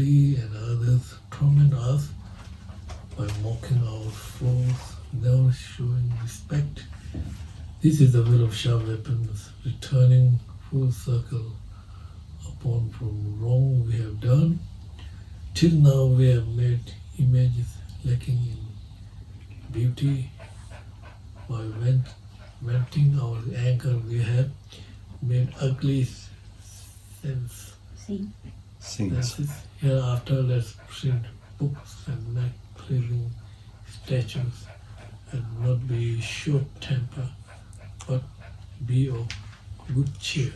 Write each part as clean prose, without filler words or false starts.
ugly and others torment us by mocking our flaws, never showing respect. This is the will of sharp weapons, returning full circle upon from wrong we have done. Till now we have made images lacking in beauty. By venting our anger we have made ugly senses. Hereafter let's print books and make pleasing statues and not be short-tempered, but be of good cheer.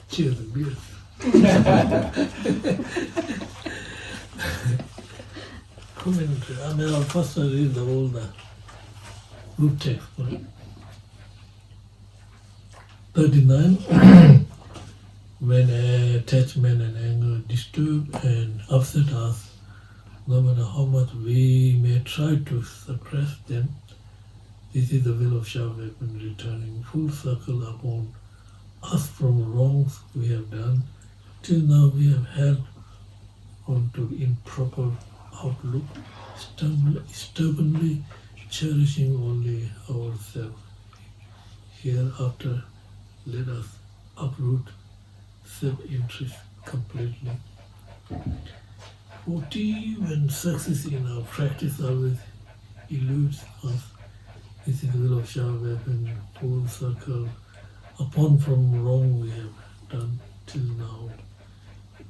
Cheer the beer. Commentary. I mean, I'll first read all the root text for it. 39. When attachment and anger disturb and upset us, no matter how much we may try to suppress them, this is the will of sharp weapon returning full circle upon us from wrongs we have done. Till now we have held on to improper outlook, stubbornly cherishing only ourselves. Hereafter let us uproot self-interest completely. 40. When success in our practice always eludes us, this is the will of sharp weapon, full circle upon from wrong we have done till now.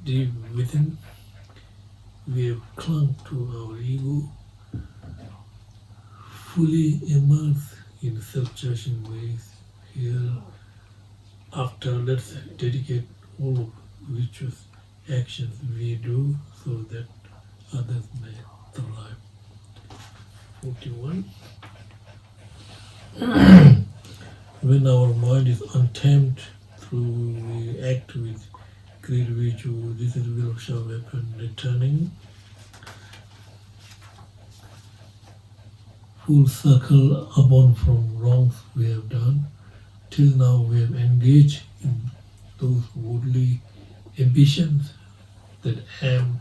Deep within, we have clung to our ego, fully immersed in self-judging ways. Hereafter, let's dedicate all of virtuous actions we do so that others may thrive. 41. When our mind is untamed through we act with great virtue, this is the will of sharp weapon returning full circle upon from wrongs we have done. Till now we have engaged in those worldly ambitions that aim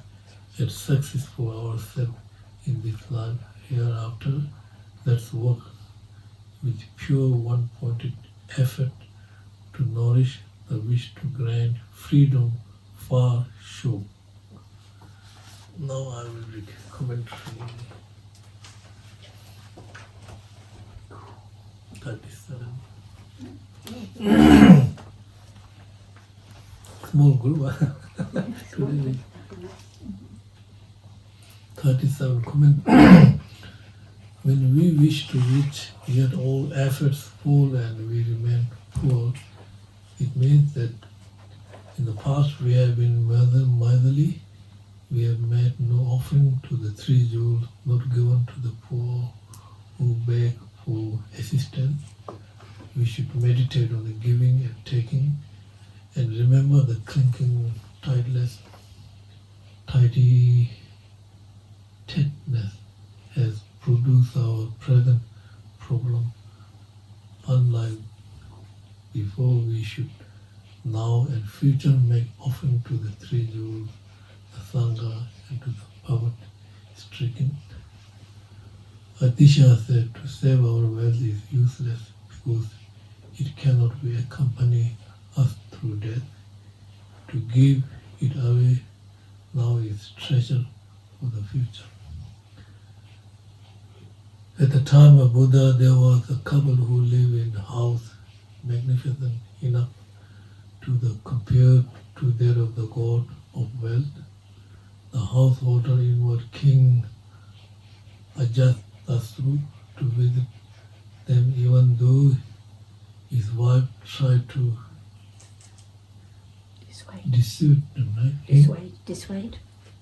at success for ourselves in this life. Hereafter, let's work with pure one-pointed effort to nourish the wish to grant freedom far short. Now I will read commentary 37. Small group. 37 comment. When we wish to reach, yet all efforts fail and we remain poor, it means that in the past we have been miserly, we have made no offering to the three jewels, not given to the poor who beg for assistance. We should meditate on the giving and taking and remember the clinking tidiness has produced our present problem. Unlike before, we should now and future make offering to the three jewels, the Sangha, and to the poverty-stricken. Atisha said to save our wealth is useless because it cannot accompany us through death. To give it away now is treasure for the future. At the time of Buddha, there was a couple who lived in a house magnificent enough to compare to that of the god of wealth. The householder invited King Ajatasattu to visit them, even though his wife tried to dissuade them, right? Dissuade.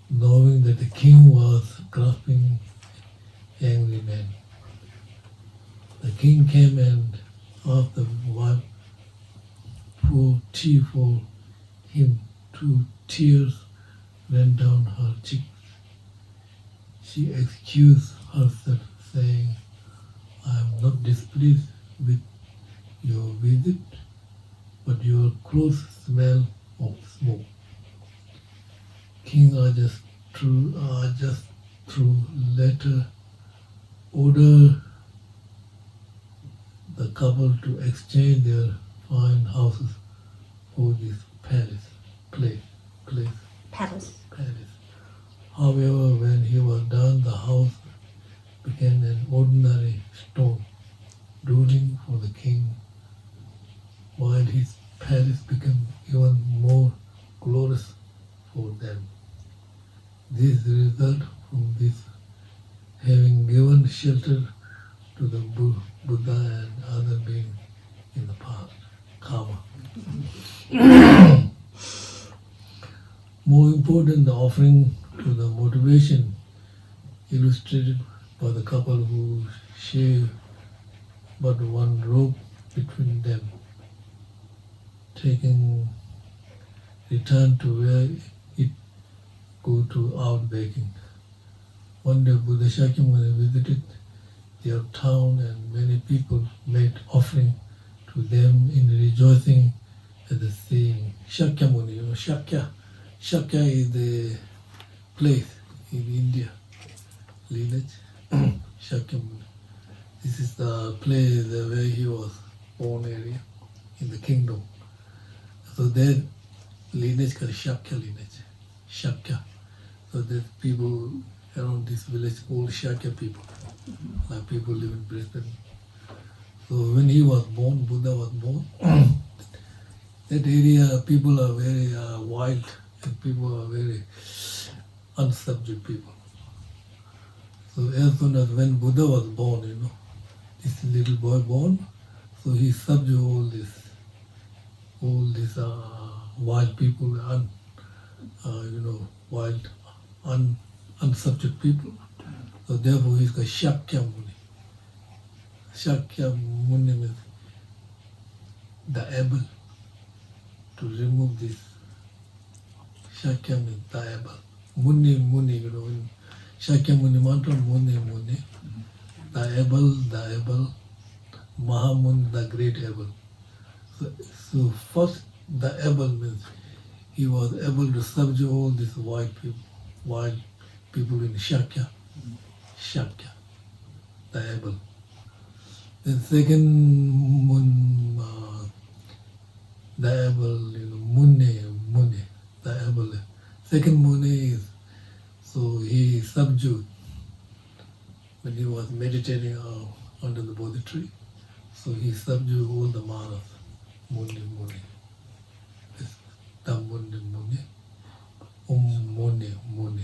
Knowing that the king was a grasping, angry man. The king came and asked the wife for tea for him. 2 tears ran down her cheeks. She excused herself, saying, I am not displeased with your visit, but your clothes smell of smoke. king are just through letter order the couple to exchange their fine houses for this place. Palace. However, when he was done, the house became an ordinary stone, ruling for the king, while his palace became even more glorious for them. This result from this having given shelter to the Buddha and other beings in the past, karma. More important, the offering to the motivation illustrated by the couple who share but one rope between them, taking return to where it go to out begging. One day Buddha Shakyamuni visited their town and many people made offering to them in rejoicing at the saying. Shakyamuni, Shakya is the place in India, lineage. Shakyamuni. This is the place where he was born area in the kingdom. So their lineage called Shakya lineage. Shakya. So there's people around this village called Shakya people. Like people live in Brisbane. So when he was born, Buddha was born, that area people are very wild and people are very unsubject people. So as soon as when Buddha was born, this little boy born, so he subdued all these wild people, wild, unsubject people. So therefore he's called Shakyamuni. Shakyamuni means the able to remove this. Shakya means the able. Muni, in Shakyamuni mantra, Muni. The able, Mahamuni, the great able. So first, the able means he was able to subdue all these wild people in Shakya, the able. Then second, the able, Muni, the able. Second Muni is, so he subdued when he was meditating under the Bodhi tree. So he subdued all the manas, Muni. Tam Muni. Muni.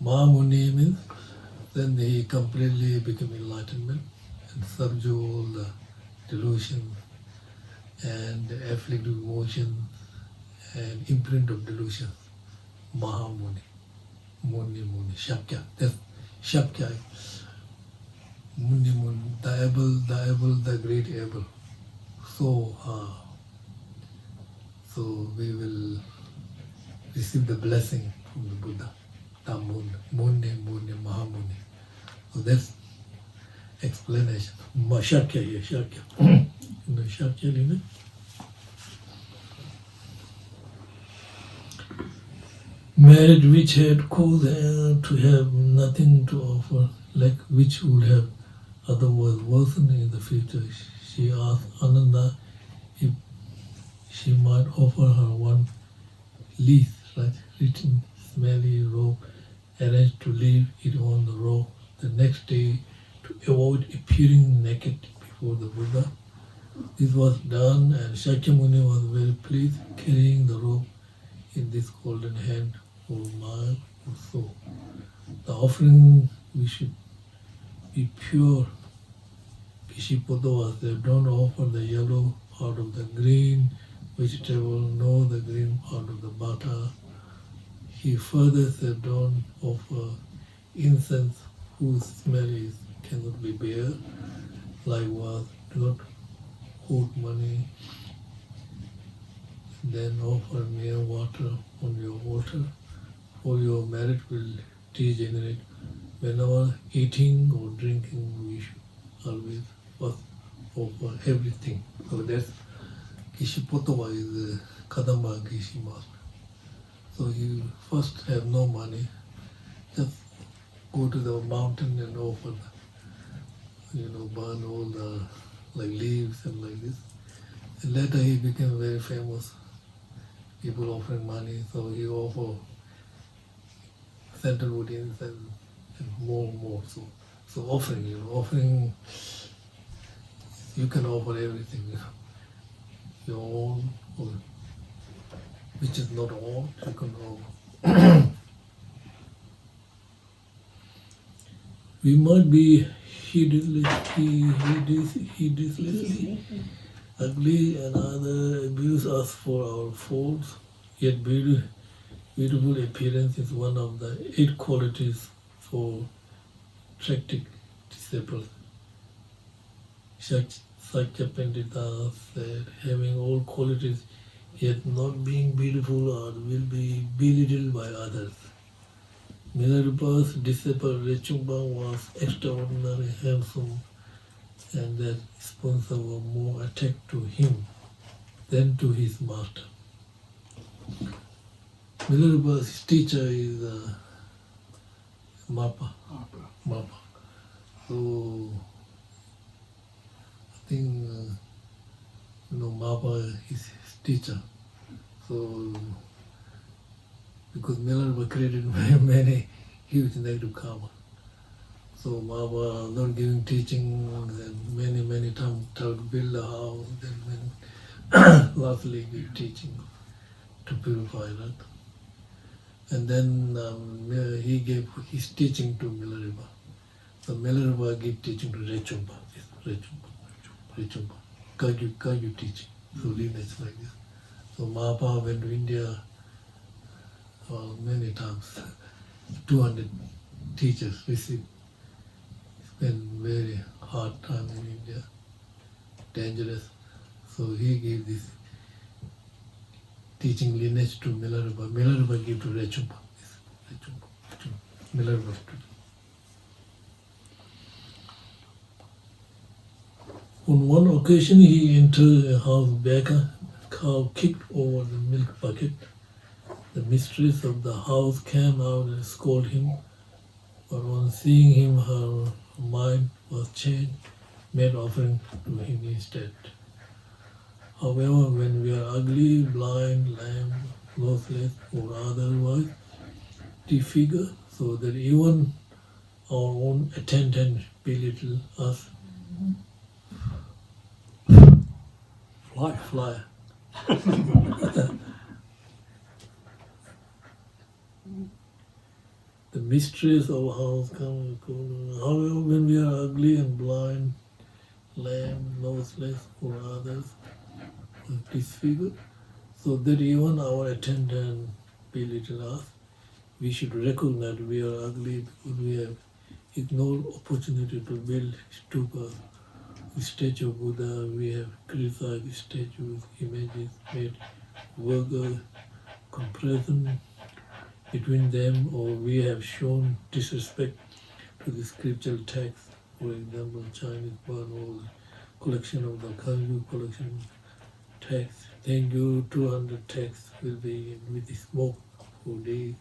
Mahamuni means then he completely became enlightenment and subdue all the delusions and afflictive emotions and imprint of delusions. Mahamuni. Muni. Shakya. That's Shakya. Muni. The able, the great able. So we will receive the blessing from the Buddha. Muni, Mahamuni. So that's explanation. Shakya. Shakya, married which had caused her to have nothing to offer, like which would have otherwise worsened in the future. She asked Ananda if she might offer her one leaf, like written, smelly robe, arranged to leave it on the robe the next day to avoid appearing naked before the Buddha. This was done, and Shakyamuni was very pleased, carrying the robe in this golden hand for a mile or so. The offering, we should be pure. Pishipodo said, don't offer the yellow part of the green vegetable, nor the green part of the butter. He further said, don't offer incense whose smell cannot be bare. Likewise, do not hold money. Then offer mere water on your altar, for your merit will degenerate. Whenever eating or drinking, we should always first offer everything. So that's Gishipotava is Kadamba Gishi Master. So you first have no money, just go to the mountain and offer, burn all the leaves and like this. And later he became very famous. People offering money, so he offered sandalwood incense and more and more. So offering, you can offer everything, your own, or which is not all, you can offer. We might be hideously ugly and others abuse us for our faults, yet beautiful appearance is one of the 8 qualities for attractive disciples. Sakya Pandita said, having all qualities yet not being beautiful or will be belittled by others. Milarepa's disciple Rechungpa was extraordinarily handsome, and that sponsor were more attached to him than to his master. Milarepa's teacher is Mapa. So I think Mapa is his teacher. So because Milarepa created many huge negative karma. So Mapa not giving teaching and many times tried to build a house, then lastly give teaching to purify that. And then he gave his teaching to Milarepa. So Milarepa gave teaching to Rechungpa. Kagyu teaching. So lineage like this. So Mapa went to India many times. 200 teachers received. Spent very hard time in India. Dangerous. So he gave this teaching lineage to Milarepa. Milarepa gave to Rechungpa. Milarepa student. On one occasion he entered a house back, a cow kicked over the milk bucket. The mistress of the house came out and scolded him, but on seeing him her mind was changed, made offering to him instead. However, when we are ugly, blind, lame, lossless, or otherwise disfigured, so that even our own attendant belittle us, fly. The mistress of our house come. However, when we are ugly and blind, lame, noseless, or others disfigured, so that even our attendant belittle us, we should recognize we are ugly because we have ignored opportunity to build stupa, statue of Buddha. We have criticized statues, images, made vulgar comparison between them, or we have shown disrespect to the scriptural text. For example, Chinese burn all the collection of the Kagyu collection text. Thank you, 200 texts will be with the smoke for days.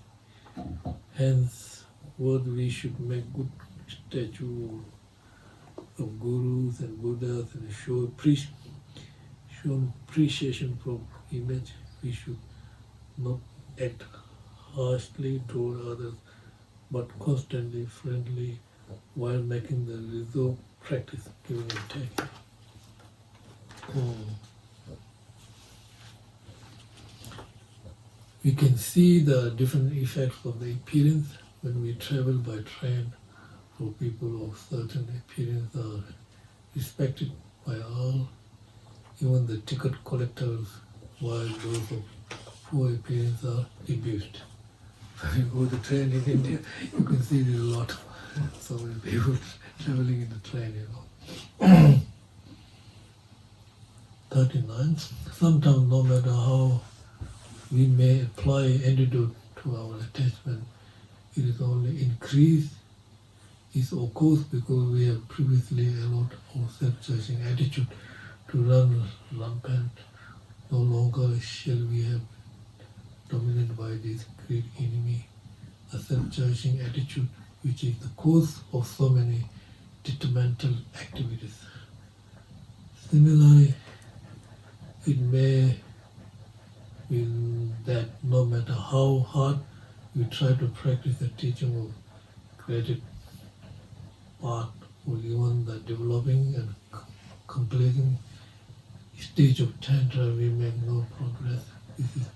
Hence, what we should make good statue of gurus and Buddhas and show appreciation for image. We should not act harshly toward others, but constantly friendly while making the resolve practice giving and taking. We can see the different effects of the appearance when we travel by train. For people of certain appearance are respected by all, even the ticket collectors, while those of poor appearance are abused. When you go to train in India, you can see there's a lot of so many people traveling in the train, 39. Sometimes no matter how we may apply antidote to our attachment, it is only increased. It occurs because we have previously allowed our self-judging attitude to run rampant. No longer shall we have dominated by this great enemy, a self-judging attitude, which is the cause of so many detrimental activities. Similarly, it may mean that no matter how hard we try to practice the teaching of creative part, or even the developing and completing stage of Tantra, we make no progress. This is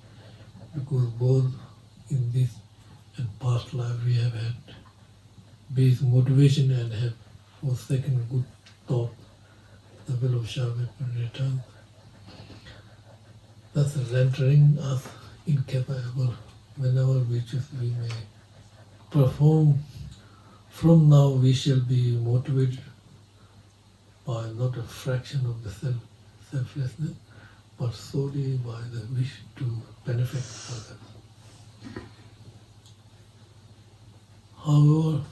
because both in this and past life we have had base motivation and have forsaken good thought, the will of Shavit returns, thus rendering us incapable whenever we choose we may perform. From now we shall be motivated by not a fraction of the selflessness, but solely by the wish to benefit others. However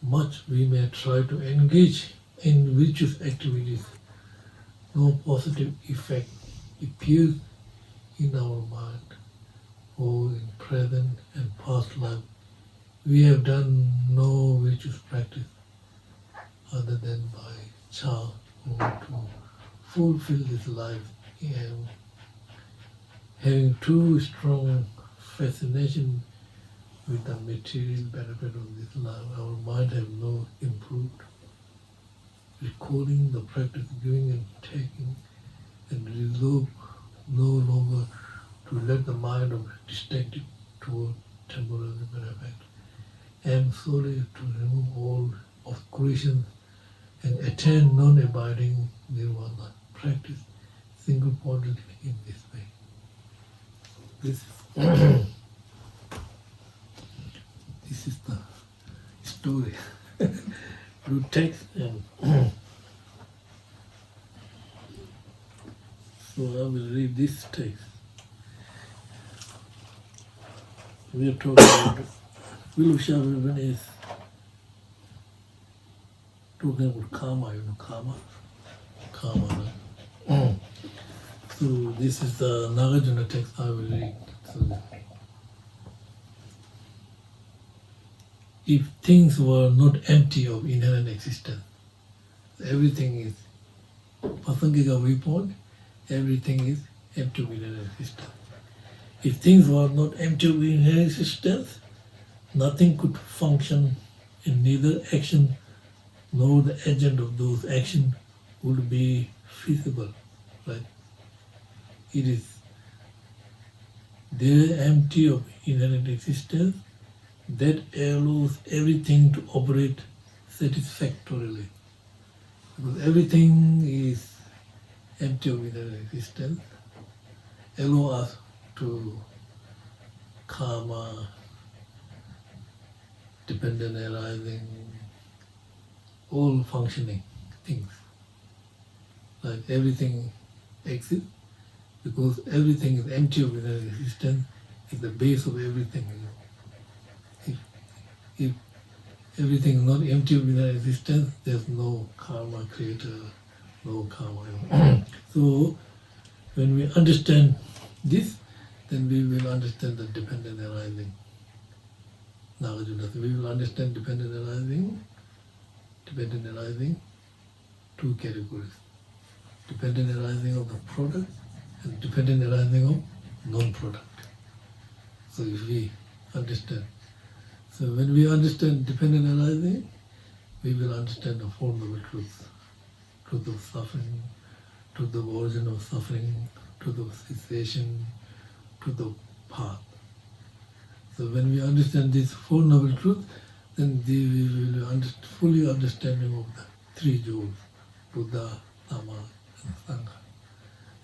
much we may try to engage in virtuous activities, no positive effect appears in our mind, or in present and past life. We have done no virtuous practice other than by chance or to fulfill this life, and having too strong fascination with the material benefit of this life, our mind has no improved. Recalling the practice, giving and taking, and resolve no longer to let the mind of distracted toward temporary benefit, and solely to remove all obscurations and attain non-abiding nirvana. Practice single-pointedly in this way. This this is the story. Through text and so I will read this text. We are talking about Vilushavan is talking about karma, you know, karma. Right? So this is the Nagarjuna text I will read. So, if things were not empty of inherent existence, everything is Pasangika viewpoint, everything is empty of inherent existence. If things were not empty of inherent existence, nothing could function, and neither action nor the agent of those actions would be feasible. Right? It is there empty of inherent existence that allows everything to operate satisfactorily. Because everything is empty of inherent existence, allow us to karma, dependent arising, all functioning things. Like everything exists because everything is empty of inherent existence, is the base of everything. If everything is not empty of inherent existence, there's no karma creator, no karma. So when we understand this, then we will understand the dependent arising. Nagarjuna, we will understand dependent arising, two categories. Dependent arising of the product and dependent arising of non-product. So if we understand, so when we understand dependent arising, we will understand the Four Noble Truths. Truth of suffering, truth of origin of suffering, truth of cessation, truth of path. So when we understand these Four Noble Truths, then we will fully understanding of the three jewels, Buddha, Dhamma, and Sangha.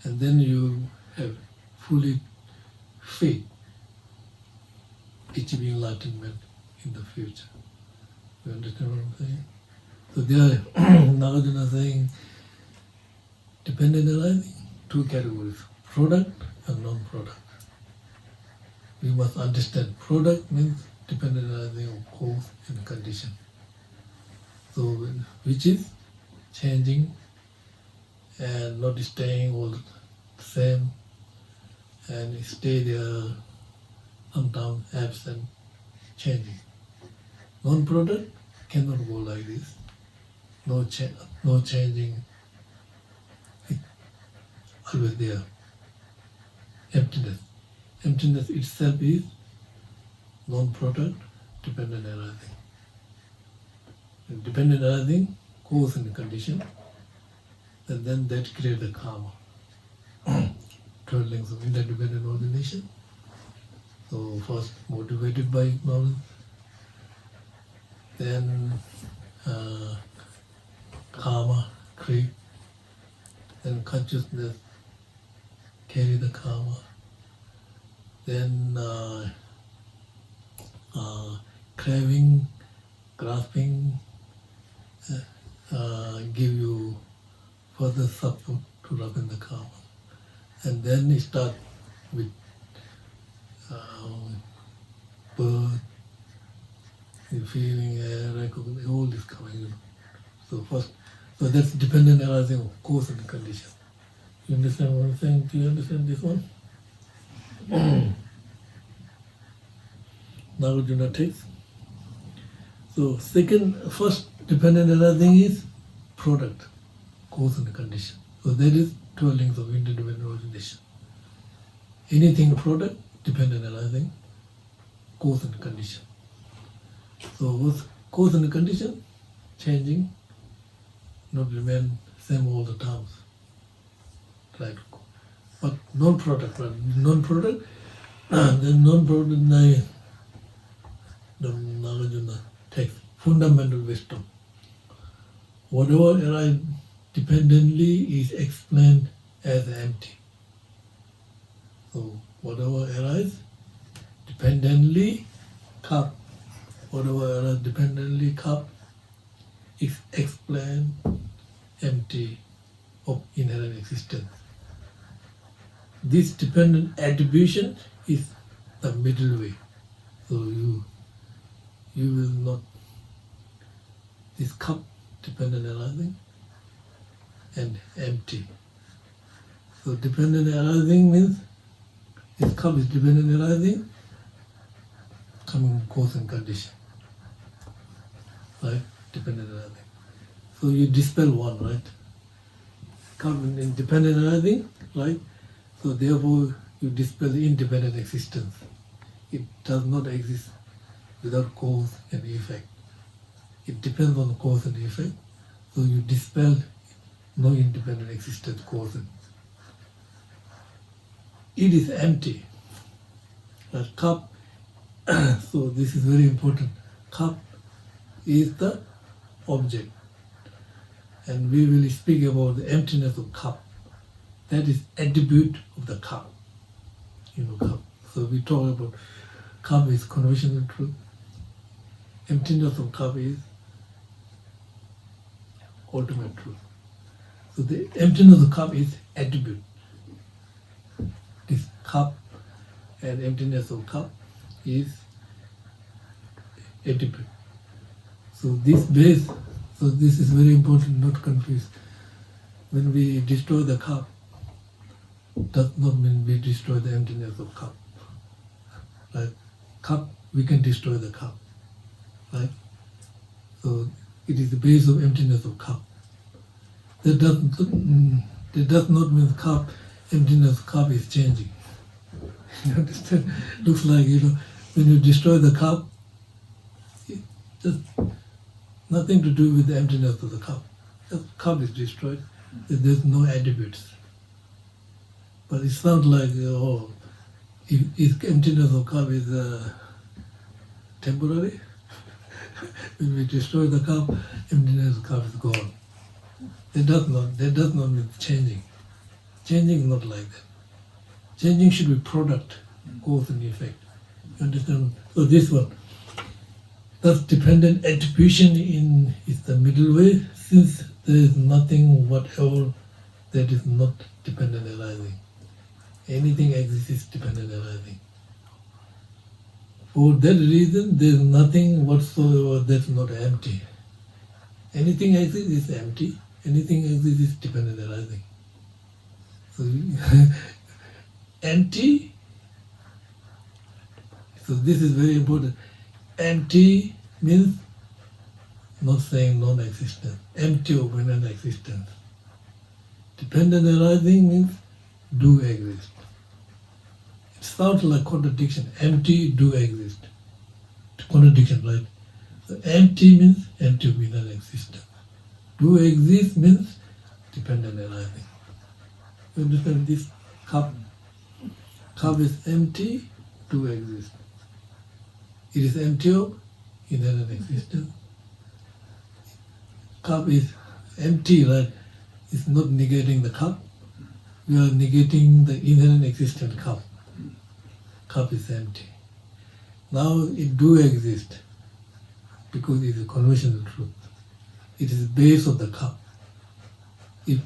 And then you have fully faith, achieving enlightenment in the future. You understand what I'm saying? So there, Nagarjuna saying, dependent arising, two categories, product and non-product. We must understand product means dependent arising of cause and condition. So which is changing and not staying all the same, and stay there, sometimes absent, changing. Non-product cannot go like this. No changing. It's always there. Emptiness. Emptiness itself is non-product, dependent arising. And dependent arising, cause and condition, and then that creates the karma. 12 links of interdependent origination. So first motivated by ignorance, then karma, creep, then consciousness carry the karma, then craving, grasping, give you further support to rub in the karma. And then you start with birth, feeling, recognition, all this coming. So that's dependent arising of cause and condition. You understand what I'm saying? Do you understand this one? Nagarjuna takes. So first dependent arising is product, cause and condition. So that is 12 links of interdependent origination. Anything product, dependent arising, cause and condition. So with cause and condition, changing, not remain same all the times. Right. But non-product, then non-product, the Nagarjuna takes fundamental wisdom. Whatever arises dependently is explained as empty. So whatever arises dependently, cup. Whatever arises dependently, cup, is explained empty of inherent existence. This dependent attribution is the middle way. So you will not, this cup dependent arising and empty. So dependent arising means this cup is dependent arising, coming cause and condition. Right? Dependent arising. So you dispel one, right? Cup in dependent arising, right? So therefore you dispel the independent existence. It does not exist without cause and effect. It depends on cause and effect. So you dispel no independent existence cause. It is empty. A cup, so this is very important. Cup is the object. And we will speak about the emptiness of cup. That is attribute of the cup. Cup. So we talk about cup is conventional truth. Emptiness of cup is ultimate truth. So the emptiness of cup is attribute. This cup and emptiness of cup is attribute. So this is very important, not confused. When we destroy the cup, does not mean we destroy the emptiness of cup. Right? Cup, we can destroy the cup. Right? So it is the base of emptiness of cup. That does not mean cup, emptiness of cup is changing. You understand? Looks like, when you destroy the cup, it just nothing to do with the emptiness of the cup. The cup is destroyed. There's no attributes. But it sounds like, if emptiness of cup is temporary, when we destroy the cup, emptiness of cup is gone. That does not mean changing. Changing is not like that. Changing should be product, cause and effect. You understand? So this one. Thus dependent attribution is the middle way, since there is nothing whatever that is not dependent arising. Anything exists is dependent arising. For that reason, there is nothing whatsoever that's not empty. Anything exists is empty. Anything exists is dependent arising. So empty. So this is very important. Empty means not saying non-existence. Empty of non-existence. Dependent arising means do exist. It sounds like contradiction. Empty, do exist. Contradiction, right? So empty means empty of non-existence. Do exist means dependent arising. You understand this cup? Cup is empty, do exist. It is empty of inherent existence. Cup is empty, right? It's not negating the cup. We are negating the inherent existent cup. Cup is empty. Now it do exist because it is a conventional truth. It is the base of the cup. If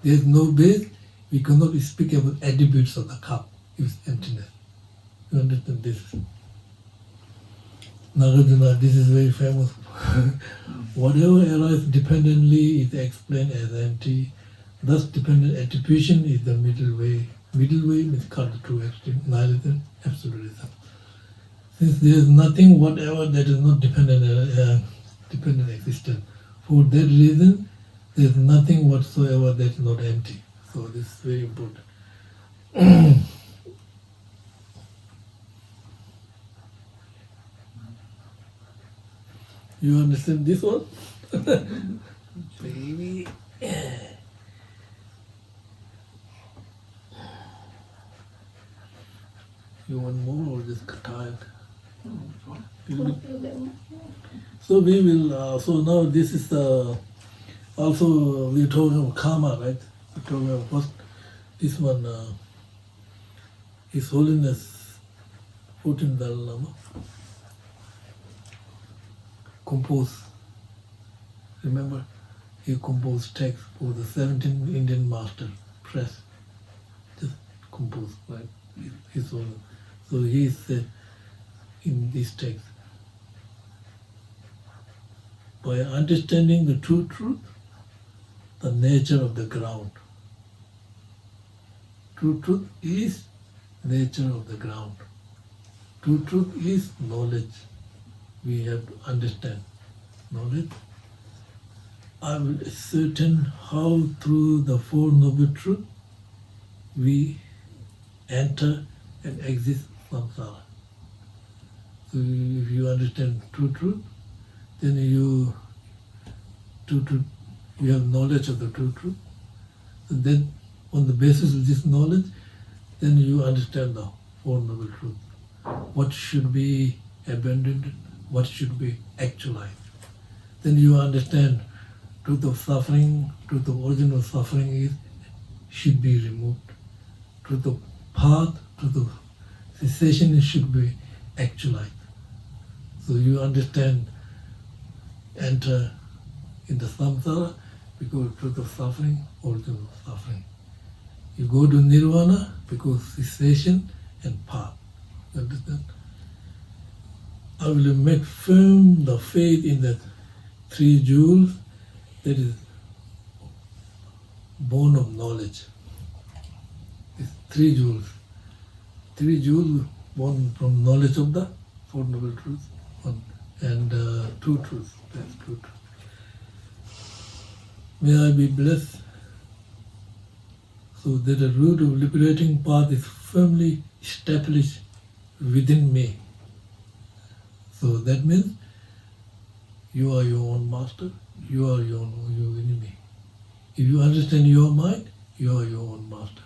there is no base, we cannot speak about attributes of the cup. It's emptiness. You understand this? Nagarjuna, this is very famous. Whatever arises dependently is explained as empty. Thus, dependent attribution is the middle way. Middle way means cut the true extreme, nihilism, absolutism. Since there is nothing whatever that is not dependent existence, for that reason, there is nothing whatsoever that is not empty. So this is very important. You understand this one? Baby. You want more or just tired? So we will, so now this is also we're talking about karma, right? We're talking about first, this one, His Holiness 14th Dalai Lama composed, remember, he composed text for the 17th Indian Master Press, just composed, right? His Holiness. So he said in this text, by understanding the true truth, the nature of the ground. True truth is nature of the ground. True truth is knowledge. We have to understand knowledge. I will ascertain how through the Four Noble Truths we enter and exist samsara. So if you understand true truth, then you have knowledge of the true truth. And then on the basis of this knowledge, then you understand the Four Noble Truths. What should be abandoned, what should be actualized. Then you understand truth of suffering, truth of origin of suffering should be removed. Truth of path, truth of cessation should be actualized. So you understand, enter in the samsara because truth of suffering, origin of suffering. You go to nirvana because cessation and path. You understand? I will make firm the faith in the three jewels that is born of knowledge. It's three jewels. Three jewels born from knowledge of the Four Noble Truths and two truths. That's true truth. May I be blessed so that the root of liberating path is firmly established within me. So that means you are your own master, you are your enemy. If you understand your mind, you are your own master.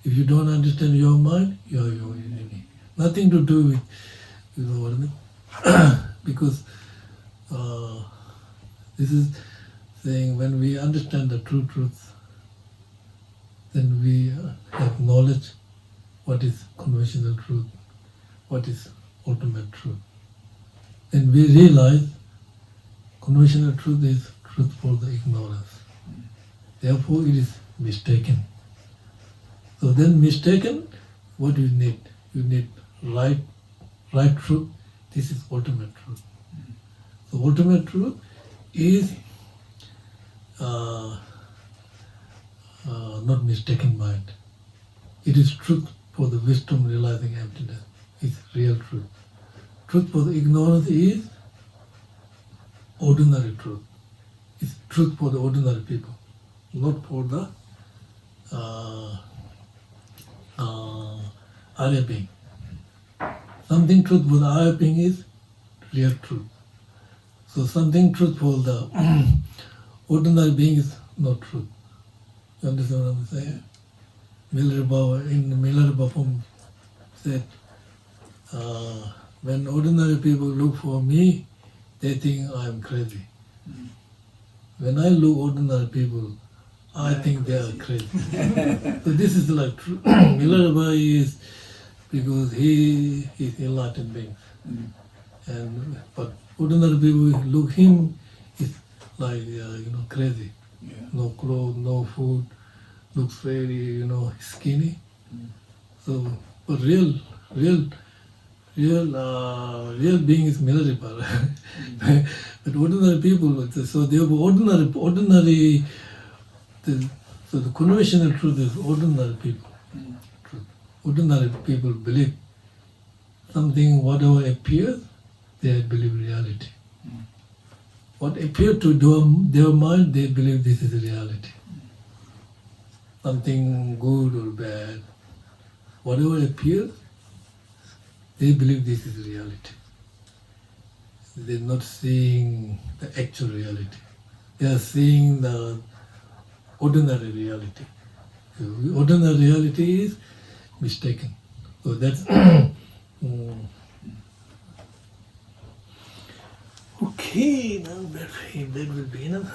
If you don't understand your mind, you are your enemy. Nothing to do with, you know what I mean? Because this is saying when we understand the true truth, then we have knowledge what is conventional truth, what is ultimate truth. Then we realize conventional truth is truth for the ignorance. Therefore it is mistaken. So then mistaken, what do you need? You need right truth. This is ultimate truth. The ultimate truth is not mistaken mind. It is truth for the wisdom realizing emptiness is real truth. Truth for the ignorance is ordinary truth. It's truth for the ordinary people, not for the Arya being. Something truth for the Arya being is real truth. So something truth for the ordinary being is not truth. You understand what I'm saying? In the Milarepa poem said, when ordinary people look for me, they think I'm crazy. When I look ordinary people, I think they are crazy. So this is like true. Milarepa is because he is enlightened being. But ordinary people look him is like crazy. Yeah. No clothes, no food, looks very skinny. So, but real being is Milarepa. But ordinary people, so they have ordinary. So the conventional truth is ordinary people. Truth. Ordinary people believe something, whatever appears, they believe reality. What appears to their mind, they believe this is reality. Something good or bad, whatever appears, they believe this is reality. They're not seeing the actual reality. They are seeing the ordinary reality. The ordinary reality is mistaken. So that's okay. Now that will be enough.